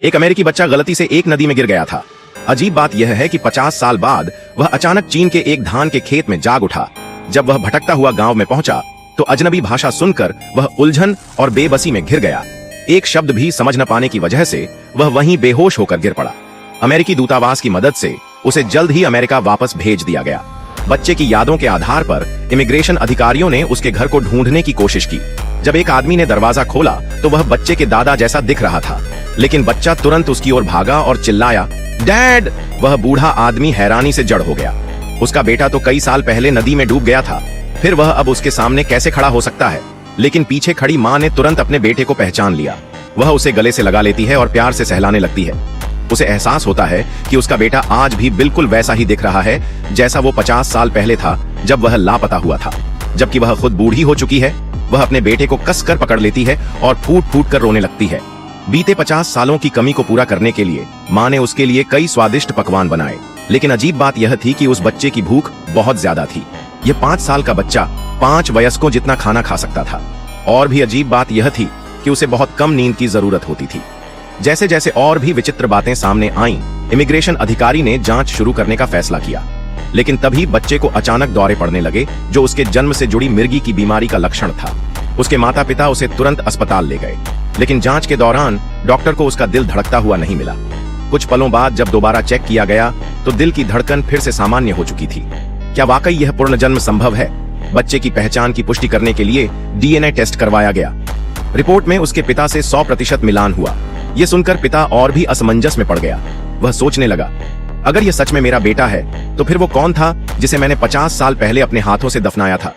एक अमेरिकी बच्चा गलती से एक नदी में गिर गया था। अजीब बात यह है कि 50 साल बाद वह अचानक चीन के एक धान के खेत में जाग उठा। जब वह भटकता हुआ गांव में पहुंचा तो अजनबी भाषा सुनकर वह उलझन और बेबसी में घिर गया। एक शब्द भी समझ न पाने की वजह से वह वहीं बेहोश होकर गिर पड़ा। अमेरिकी दूतावास की मदद से उसे जल्द ही अमेरिका वापस भेज दिया गया। बच्चे की यादों के आधार पर इमिग्रेशन अधिकारियों ने उसके घर को ढूंढने की कोशिश की। जब एक आदमी ने दरवाजा खोला तो वह बच्चे के दादा जैसा दिख रहा था, लेकिन बच्चा तुरंत उसकी ओर भागा और चिल्लाया, डैड! वह बूढ़ा आदमी हैरानी से जड़ हो गया। उसका बेटा तो कई साल पहले नदी में डूब गया था, फिर वह अब उसके सामने कैसे खड़ा हो सकता है? लेकिन पीछे खड़ी माँ ने तुरंत अपने बेटे को पहचान लिया। वह उसे गले से लगा लेती है और प्यार से सहलाने लगती है। उसे एहसास होता है कि उसका बेटा आज भी बिल्कुल वैसा ही दिख रहा है जैसा वो 50 साल पहले था जब वह लापता हुआ था। जबकि वह खुद बूढ़ी हो चुकी है, वह अपने बेटे को कसकर पकड़ लेती है और फूट फूट कर रोने लगती है। बीते 50 सालों की कमी को पूरा करने के लिए माँ ने उसके लिए कई स्वादिष्ट पकवान बनाए, लेकिन अजीब बात यह थी कि उस बच्चे की भूख बहुत ज्यादा थी। यह 5 साल का बच्चा 5 वयस्कों जितना खाना खा सकता था। और भी अजीब बात यह थी कि उसे बहुत कम नींद की जरूरत होती थी। जैसे जैसे और भी विचित्र बातें सामने आईं, इमिग्रेशन अधिकारी ने जांच शुरू करने का फैसला किया। लेकिन तभी बच्चे को अचानक दौरे पड़ने लगे, जो उसके जन्म से जुड़ी मिर्गी की बीमारी का लक्षण था। उसके माता पिता उसे तुरंत अस्पताल ले गए, लेकिन जांच के दौरान डॉक्टर को उसका दिल धड़कता हुआ नहीं मिला। कुछ पलों बाद जब दोबारा चेक किया गया तो दिल की धड़कन फिर से सामान्य हो चुकी थी। क्या वाकई यह पुनर्जन्म संभव है? बच्चे की पहचान की पुष्टि करने के लिए डीएनए टेस्ट करवाया गया। रिपोर्ट में उसके पिता से 100% मिलान हुआ। ये सुनकर पिता और भी असमंजस में पड़ गया। वह सोचने लगा, अगर यह सच में मेरा बेटा है तो फिर वो कौन था जिसे मैंने 50 साल पहले अपने हाथों से दफनाया था?